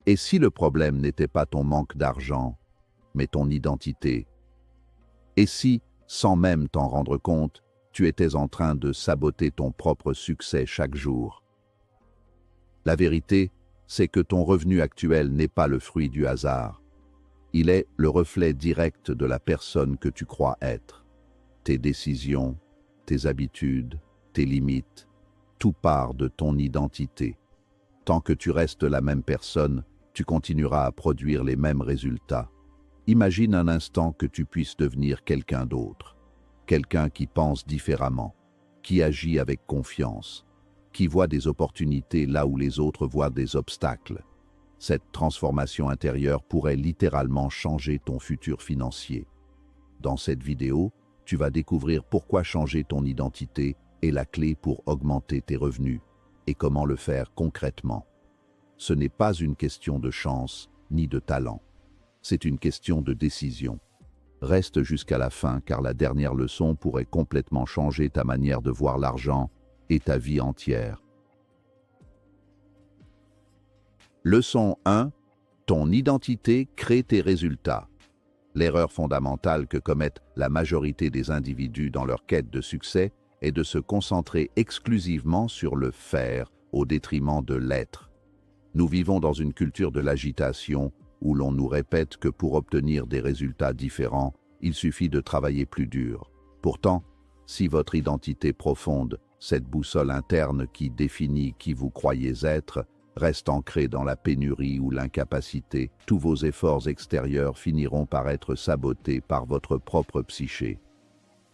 Et si le problème n'était pas ton manque d'argent, mais ton identité? Et si, sans même t'en rendre compte, tu étais en train de saboter ton propre succès chaque jour? La vérité, c'est que ton revenu actuel n'est pas le fruit du hasard. Il est le reflet direct de la personne que tu crois être. Tes décisions, tes habitudes, tes limites, tout part de ton identité. Tant que tu restes la même personne, tu continueras à produire les mêmes résultats. Imagine un instant que tu puisses devenir quelqu'un d'autre, quelqu'un qui pense différemment, qui agit avec confiance, qui voit des opportunités là où les autres voient des obstacles. Cette transformation intérieure pourrait littéralement changer ton futur financier. Dans cette vidéo, tu vas découvrir pourquoi changer ton identité est la clé pour augmenter tes revenus et comment le faire concrètement. Ce n'est pas une question de chance ni de talent. C'est une question de décision. Reste jusqu'à la fin car la dernière leçon pourrait complètement changer ta manière de voir l'argent et ta vie entière. Leçon 1. Ton identité crée tes résultats. L'erreur fondamentale que commettent la majorité des individus dans leur quête de succès est de se concentrer exclusivement sur le faire au détriment de l'être. Nous vivons dans une culture de l'agitation où l'on nous répète que pour obtenir des résultats différents, il suffit de travailler plus dur. Pourtant, si votre identité profonde, cette boussole interne qui définit qui vous croyez être, reste ancrée dans la pénurie ou l'incapacité, tous vos efforts extérieurs finiront par être sabotés par votre propre psyché.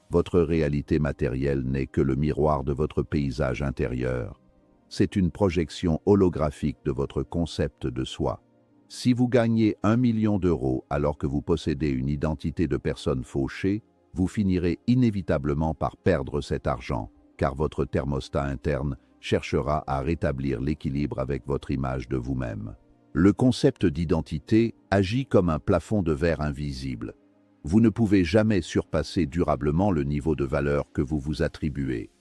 Votre réalité matérielle n'est que le miroir de votre paysage intérieur. C'est une projection holographique de votre concept de soi. Si vous gagnez 1 million d'euros alors que vous possédez une identité de personne fauchée, vous finirez inévitablement par perdre cet argent, car votre thermostat interne cherchera à rétablir l'équilibre avec votre image de vous-même. Le concept d'identité agit comme un plafond de verre invisible. Vous ne pouvez jamais surpasser durablement le niveau de valeur que vous vous attribuez.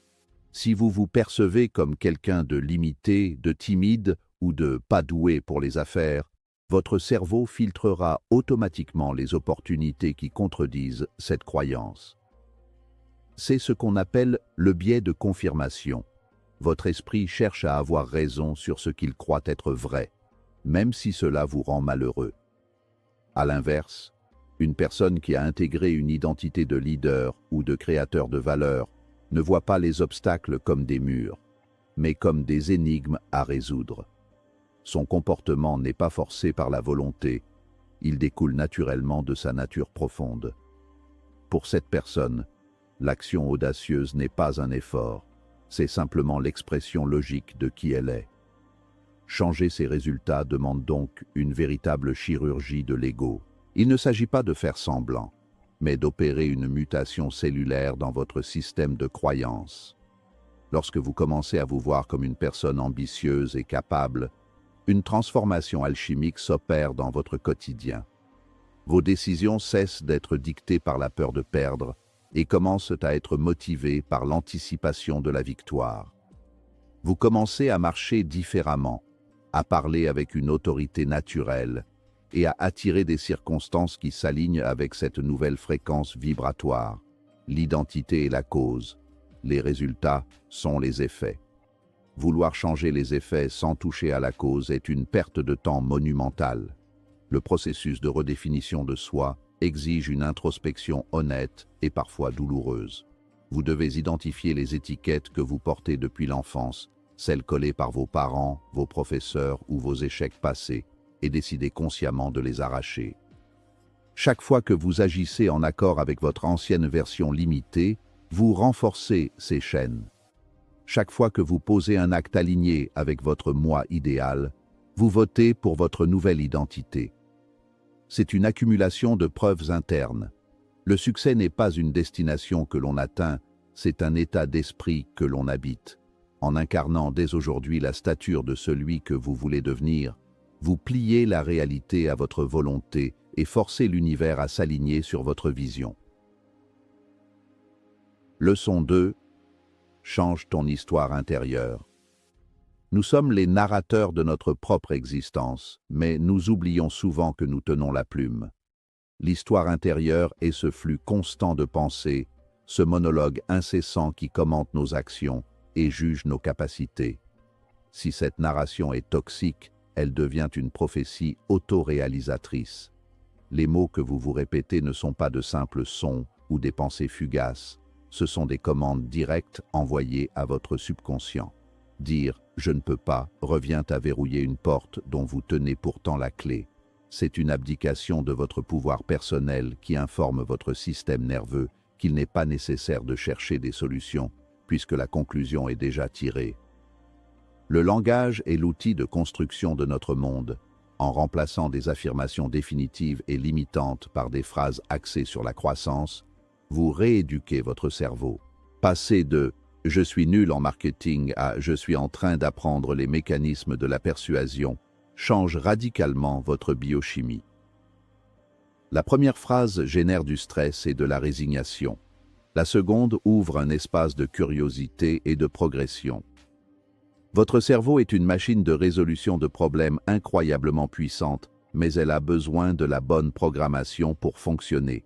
Si vous vous percevez comme quelqu'un de limité, de timide ou de pas doué pour les affaires, votre cerveau filtrera automatiquement les opportunités qui contredisent cette croyance. C'est ce qu'on appelle le biais de confirmation. Votre esprit cherche à avoir raison sur ce qu'il croit être vrai, même si cela vous rend malheureux. À l'inverse, une personne qui a intégré une identité de leader ou de créateur de valeur ne voit pas les obstacles comme des murs, mais comme des énigmes à résoudre. Son comportement n'est pas forcé par la volonté, il découle naturellement de sa nature profonde. Pour cette personne, l'action audacieuse n'est pas un effort, c'est simplement l'expression logique de qui elle est. Changer ses résultats demande donc une véritable chirurgie de l'ego. Il ne s'agit pas de faire semblant, mais d'opérer une mutation cellulaire dans votre système de croyances. Lorsque vous commencez à vous voir comme une personne ambitieuse et capable, une transformation alchimique s'opère dans votre quotidien. Vos décisions cessent d'être dictées par la peur de perdre et commencent à être motivées par l'anticipation de la victoire. Vous commencez à marcher différemment, à parler avec une autorité naturelle et à attirer des circonstances qui s'alignent avec cette nouvelle fréquence vibratoire. L'identité est la cause, les résultats sont les effets. Vouloir changer les effets sans toucher à la cause est une perte de temps monumentale. Le processus de redéfinition de soi exige une introspection honnête et parfois douloureuse. Vous devez identifier les étiquettes que vous portez depuis l'enfance, celles collées par vos parents, vos professeurs ou vos échecs passés, et décider consciemment de les arracher. Chaque fois que vous agissez en accord avec votre ancienne version limitée, vous renforcez ces chaînes. Chaque fois que vous posez un acte aligné avec votre moi idéal, vous votez pour votre nouvelle identité. C'est une accumulation de preuves internes. Le succès n'est pas une destination que l'on atteint, c'est un état d'esprit que l'on habite. En incarnant dès aujourd'hui la stature de celui que vous voulez devenir, vous pliez la réalité à votre volonté et forcez l'univers à s'aligner sur votre vision. Leçon 2. Change ton histoire intérieure. Nous sommes les narrateurs de notre propre existence, mais nous oublions souvent que nous tenons la plume. L'histoire intérieure est ce flux constant de pensées, ce monologue incessant qui commente nos actions et juge nos capacités. Si cette narration est toxique, elle devient une prophétie autoréalisatrice. Les mots que vous vous répétez ne sont pas de simples sons ou des pensées fugaces, ce sont des commandes directes envoyées à votre subconscient. Dire « je ne peux pas » revient à verrouiller une porte dont vous tenez pourtant la clé. C'est une abdication de votre pouvoir personnel qui informe votre système nerveux qu'il n'est pas nécessaire de chercher des solutions, puisque la conclusion est déjà tirée. Le langage est l'outil de construction de notre monde. En remplaçant des affirmations définitives et limitantes par des phrases axées sur la croissance, vous rééduquez votre cerveau. Passez de « je suis nul en marketing » à « je suis en train d'apprendre les mécanismes de la persuasion » change radicalement votre biochimie. La première phrase génère du stress et de la résignation. La seconde ouvre un espace de curiosité et de progression. Votre cerveau est une machine de résolution de problèmes incroyablement puissante, mais elle a besoin de la bonne programmation pour fonctionner.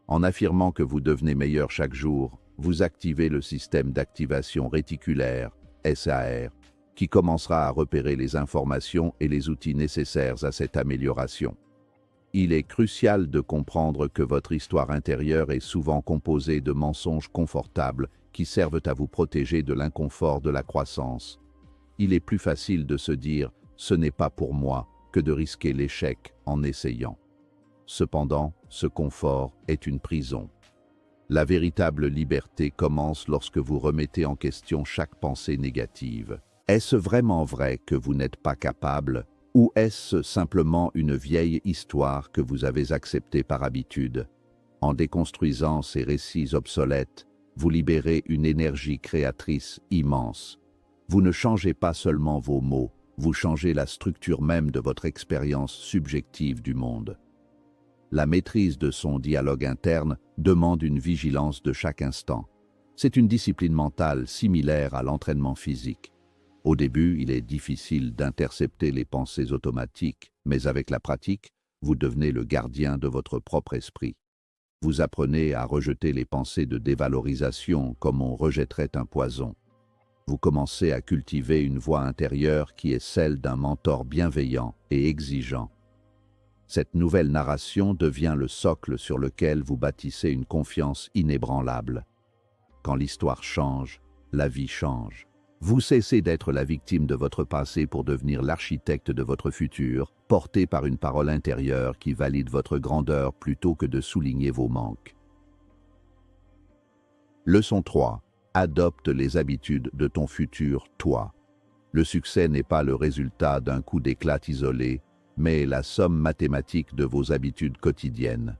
En affirmant que vous devenez meilleur chaque jour, vous activez le système d'activation réticulaire, SAR, qui commencera à repérer les informations et les outils nécessaires à cette amélioration. Il est crucial de comprendre que votre histoire intérieure est souvent composée de mensonges confortables qui servent à vous protéger de l'inconfort de la croissance. Il est plus facile de se dire « ce n'est pas pour moi » que de risquer l'échec en essayant. Cependant, ce confort est une prison. La véritable liberté commence lorsque vous remettez en question chaque pensée négative. Est-ce vraiment vrai que vous n'êtes pas capable, ou est-ce simplement une vieille histoire que vous avez acceptée par habitude? En déconstruisant ces récits obsolètes, vous libérez une énergie créatrice immense. Vous ne changez pas seulement vos mots, vous changez la structure même de votre expérience subjective du monde. La maîtrise de son dialogue interne demande une vigilance de chaque instant. C'est une discipline mentale similaire à l'entraînement physique. Au début, il est difficile d'intercepter les pensées automatiques, mais avec la pratique, vous devenez le gardien de votre propre esprit. Vous apprenez à rejeter les pensées de dévalorisation comme on rejetterait un poison. Vous commencez à cultiver une voix intérieure qui est celle d'un mentor bienveillant et exigeant. Cette nouvelle narration devient le socle sur lequel vous bâtissez une confiance inébranlable. Quand l'histoire change, la vie change. Vous cessez d'être la victime de votre passé pour devenir l'architecte de votre futur, porté par une parole intérieure qui valide votre grandeur plutôt que de souligner vos manques. Leçon 3. Adopte les habitudes de ton futur toi. Le succès n'est pas le résultat d'un coup d'éclat isolé, mais la somme mathématique de vos habitudes quotidiennes.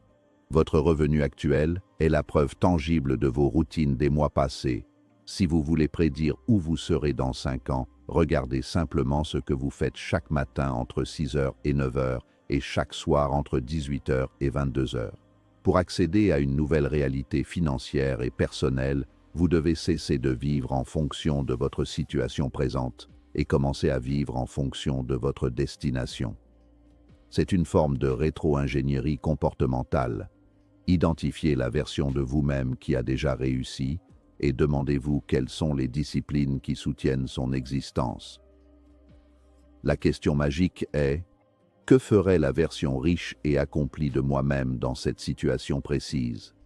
Votre revenu actuel est la preuve tangible de vos routines des mois passés. Si vous voulez prédire où vous serez dans 5 ans, regardez simplement ce que vous faites chaque matin entre 6h et 9h et chaque soir entre 18h et 22h. Pour accéder à une nouvelle réalité financière et personnelle, vous devez cesser de vivre en fonction de votre situation présente et commencer à vivre en fonction de votre destination. C'est une forme de rétro-ingénierie comportementale. Identifiez la version de vous-même qui a déjà réussi et demandez-vous quelles sont les disciplines qui soutiennent son existence. La question magique est « Que ferait la version riche et accomplie de moi-même dans cette situation précise ?»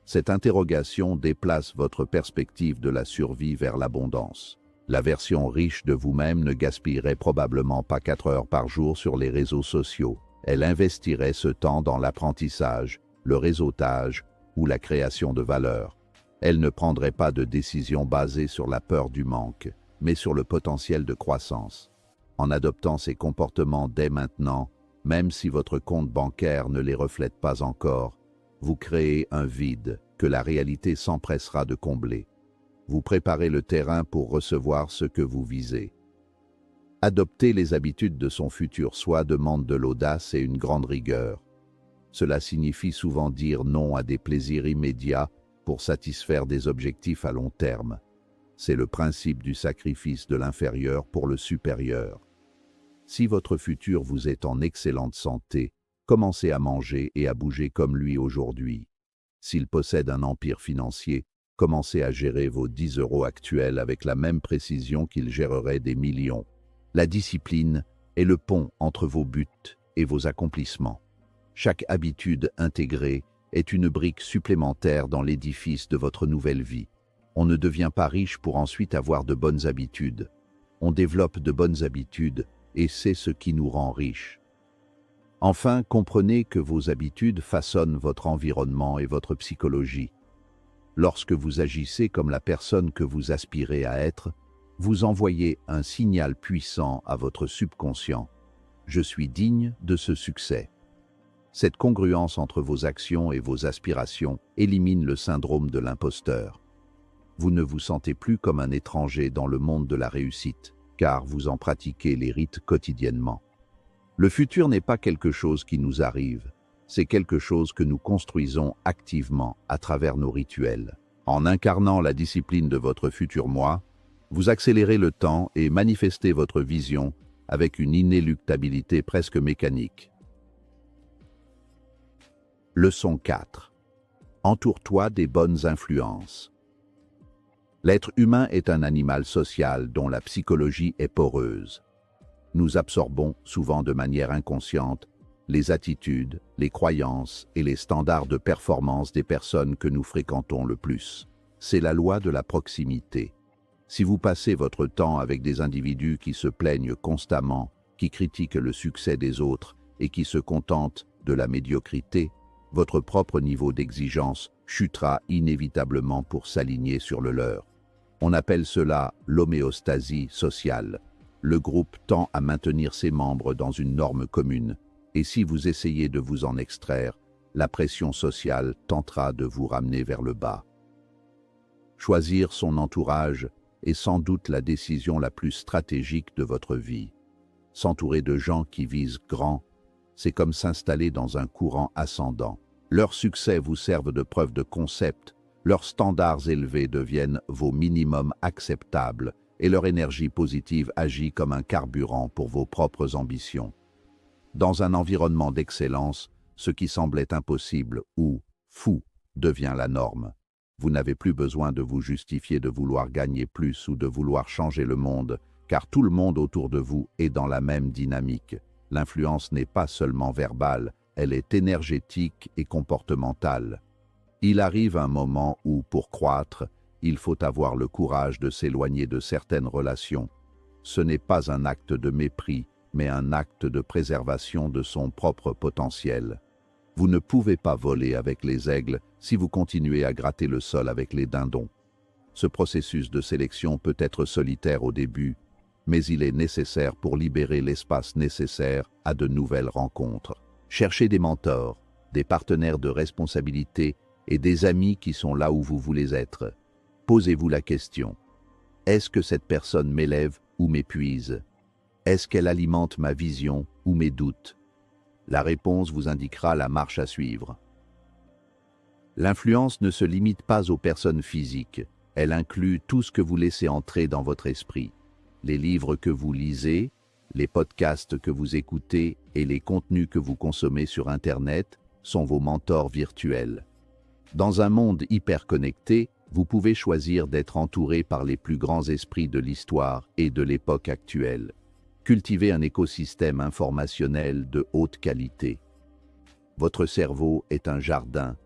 Cette interrogation déplace votre perspective de la survie vers l'abondance. La version riche de vous-même ne gaspillerait probablement pas 4 heures par jour sur les réseaux sociaux. Elle investirait ce temps dans l'apprentissage, le réseautage ou la création de valeur. Elle ne prendrait pas de décision basée sur la peur du manque, mais sur le potentiel de croissance. En adoptant ces comportements dès maintenant, même si votre compte bancaire ne les reflète pas encore, vous créez un vide que la réalité s'empressera de combler. Vous préparez le terrain pour recevoir ce que vous visez. Adopter les habitudes de son futur soi demande de l'audace et une grande rigueur. Cela signifie souvent dire non à des plaisirs immédiats pour satisfaire des objectifs à long terme. C'est le principe du sacrifice de l'inférieur pour le supérieur. Si votre futur vous est en excellente santé, commencez à manger et à bouger comme lui aujourd'hui. S'il possède un empire financier, commencez à gérer vos 10 € actuels avec la même précision qu'il gérerait des millions. La discipline est le pont entre vos buts et vos accomplissements. Chaque habitude intégrée est une brique supplémentaire dans l'édifice de votre nouvelle vie. On ne devient pas riche pour ensuite avoir de bonnes habitudes. On développe de bonnes habitudes et c'est ce qui nous rend riches. Enfin, comprenez que vos habitudes façonnent votre environnement et votre psychologie. Lorsque vous agissez comme la personne que vous aspirez à être, vous envoyez un signal puissant à votre subconscient. Je suis digne de ce succès. Cette congruence entre vos actions et vos aspirations élimine le syndrome de l'imposteur. Vous ne vous sentez plus comme un étranger dans le monde de la réussite, car vous en pratiquez les rites quotidiennement. Le futur n'est pas quelque chose qui nous arrive, c'est quelque chose que nous construisons activement à travers nos rituels. En incarnant la discipline de votre futur moi, vous accélérez le temps et manifestez votre vision avec une inéluctabilité presque mécanique. Leçon 4. Entoure-toi des bonnes influences. L'être humain est un animal social dont la psychologie est poreuse. Nous absorbons, souvent de manière inconsciente, les attitudes, les croyances et les standards de performance des personnes que nous fréquentons le plus. C'est la loi de la proximité. Si vous passez votre temps avec des individus qui se plaignent constamment, qui critiquent le succès des autres et qui se contentent de la médiocrité, votre propre niveau d'exigence chutera inévitablement pour s'aligner sur le leur. On appelle cela l'homéostasie sociale. Le groupe tend à maintenir ses membres dans une norme commune, et si vous essayez de vous en extraire, la pression sociale tentera de vous ramener vers le bas. Choisir son entourage est sans doute la décision la plus stratégique de votre vie. S'entourer de gens qui visent grand, c'est comme s'installer dans un courant ascendant. Leurs succès vous servent de preuve de concept, leurs standards élevés deviennent vos minimums acceptables et leur énergie positive agit comme un carburant pour vos propres ambitions. Dans un environnement d'excellence, ce qui semblait impossible ou fou devient la norme. Vous n'avez plus besoin de vous justifier de vouloir gagner plus ou de vouloir changer le monde, car tout le monde autour de vous est dans la même dynamique. L'influence n'est pas seulement verbale, elle est énergétique et comportementale. Il arrive un moment où, pour croître, il faut avoir le courage de s'éloigner de certaines relations. Ce n'est pas un acte de mépris, mais un acte de préservation de son propre potentiel. Vous ne pouvez pas voler avec les aigles si vous continuez à gratter le sol avec les dindons. Ce processus de sélection peut être solitaire au début, mais il est nécessaire pour libérer l'espace nécessaire à de nouvelles rencontres. Cherchez des mentors, des partenaires de responsabilité et des amis qui sont là où vous voulez être. Posez-vous la question. Est-ce que cette personne m'élève ou m'épuise? Est-ce qu'elle alimente ma vision ou mes doutes? La réponse vous indiquera la marche à suivre. L'influence ne se limite pas aux personnes physiques. Elle inclut tout ce que vous laissez entrer dans votre esprit. Les livres que vous lisez, les podcasts que vous écoutez et les contenus que vous consommez sur Internet sont vos mentors virtuels. Dans un monde hyper connecté, vous pouvez choisir d'être entouré par les plus grands esprits de l'histoire et de l'époque actuelle. Cultivez un écosystème informationnel de haute qualité. Votre cerveau est un jardin.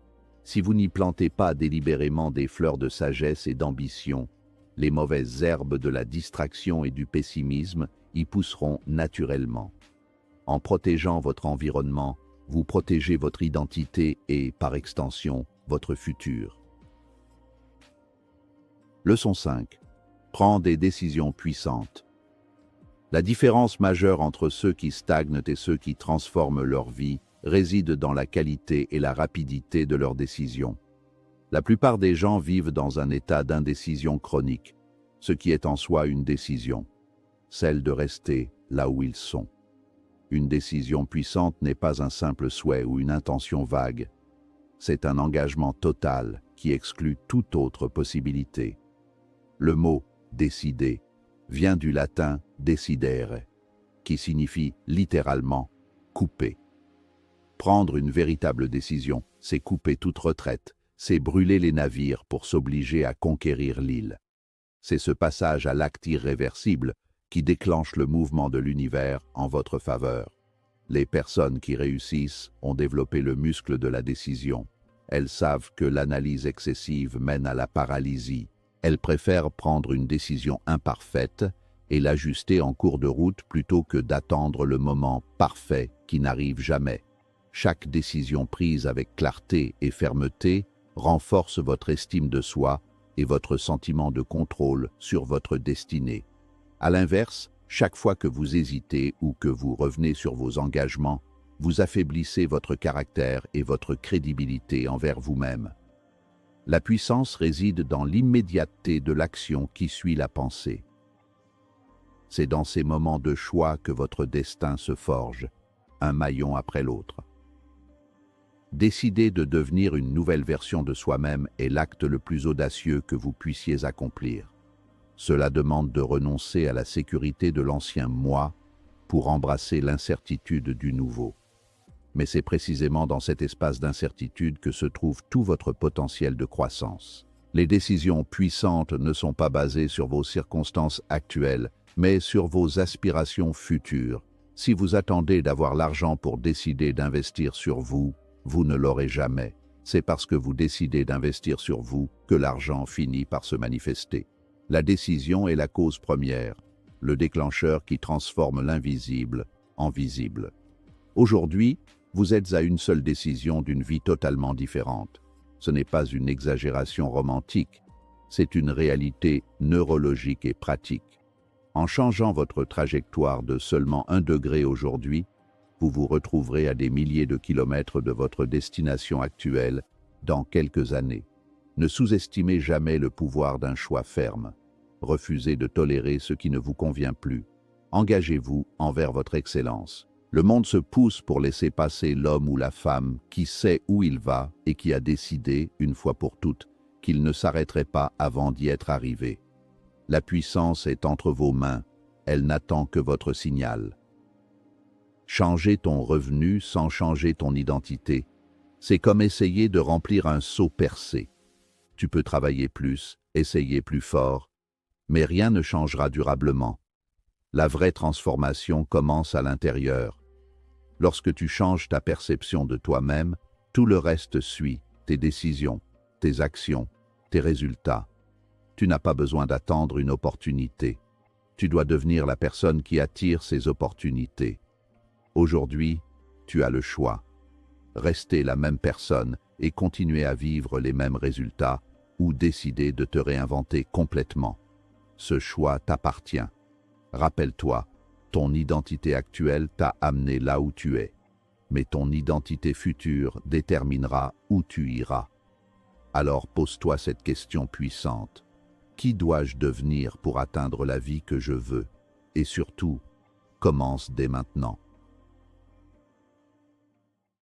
Si vous n'y plantez pas délibérément des fleurs de sagesse et d'ambition, les mauvaises herbes de la distraction et du pessimisme y pousseront naturellement. En protégeant votre environnement, vous protégez votre identité et, par extension, votre futur. Leçon 5. Prends des décisions puissantes. La différence majeure entre ceux qui stagnent et ceux qui transforment leur vie réside dans la qualité et la rapidité de leurs décisions. La plupart des gens vivent dans un état d'indécision chronique, ce qui est en soi une décision, celle de rester là où ils sont. Une décision puissante n'est pas un simple souhait ou une intention vague. C'est un engagement total qui exclut toute autre possibilité. Le mot « décider » vient du latin « decidere », qui signifie littéralement « couper ». Prendre une véritable décision, c'est couper toute retraite, c'est brûler les navires pour s'obliger à conquérir l'île. C'est ce passage à l'acte irréversible qui déclenche le mouvement de l'univers en votre faveur. Les personnes qui réussissent ont développé le muscle de la décision. Elles savent que l'analyse excessive mène à la paralysie. Elles préfèrent prendre une décision imparfaite et l'ajuster en cours de route plutôt que d'attendre le moment parfait qui n'arrive jamais. Chaque décision prise avec clarté et fermeté renforce votre estime de soi et votre sentiment de contrôle sur votre destinée. À l'inverse, chaque fois que vous hésitez ou que vous revenez sur vos engagements, vous affaiblissez votre caractère et votre crédibilité envers vous-même. La puissance réside dans l'immédiateté de l'action qui suit la pensée. C'est dans ces moments de choix que votre destin se forge, un maillon après l'autre. Décider de devenir une nouvelle version de soi-même est l'acte le plus audacieux que vous puissiez accomplir. Cela demande de renoncer à la sécurité de l'ancien moi pour embrasser l'incertitude du nouveau. Mais c'est précisément dans cet espace d'incertitude que se trouve tout votre potentiel de croissance. Les décisions puissantes ne sont pas basées sur vos circonstances actuelles, mais sur vos aspirations futures. Si vous attendez d'avoir l'argent pour décider d'investir sur vous, vous ne l'aurez jamais. C'est parce que vous décidez d'investir sur vous que l'argent finit par se manifester. La décision est la cause première, le déclencheur qui transforme l'invisible en visible. Aujourd'hui, vous êtes à une seule décision d'une vie totalement différente. Ce n'est pas une exagération romantique, c'est une réalité neurologique et pratique. En changeant votre trajectoire de seulement 1 degré aujourd'hui, vous vous retrouverez à des milliers de kilomètres de votre destination actuelle dans quelques années. Ne sous-estimez jamais le pouvoir d'un choix ferme. Refusez de tolérer ce qui ne vous convient plus. Engagez-vous envers votre excellence. Le monde se pousse pour laisser passer l'homme ou la femme qui sait où il va et qui a décidé, une fois pour toutes, qu'il ne s'arrêterait pas avant d'y être arrivé. La puissance est entre vos mains, elle n'attend que votre signal. Changer ton revenu sans changer ton identité, c'est comme essayer de remplir un seau percé. Tu peux travailler plus, essayer plus fort, mais rien ne changera durablement. La vraie transformation commence à l'intérieur. Lorsque tu changes ta perception de toi-même, tout le reste suit, tes décisions, tes actions, tes résultats. Tu n'as pas besoin d'attendre une opportunité. Tu dois devenir la personne qui attire ces opportunités. Aujourd'hui, tu as le choix. Rester la même personne et continuer à vivre les mêmes résultats ou décider de te réinventer complètement. Ce choix t'appartient. Rappelle-toi, ton identité actuelle t'a amené là où tu es, mais ton identité future déterminera où tu iras. Alors pose-toi cette question puissante. Qui dois-je devenir pour atteindre la vie que je veux? Et surtout, commence dès maintenant.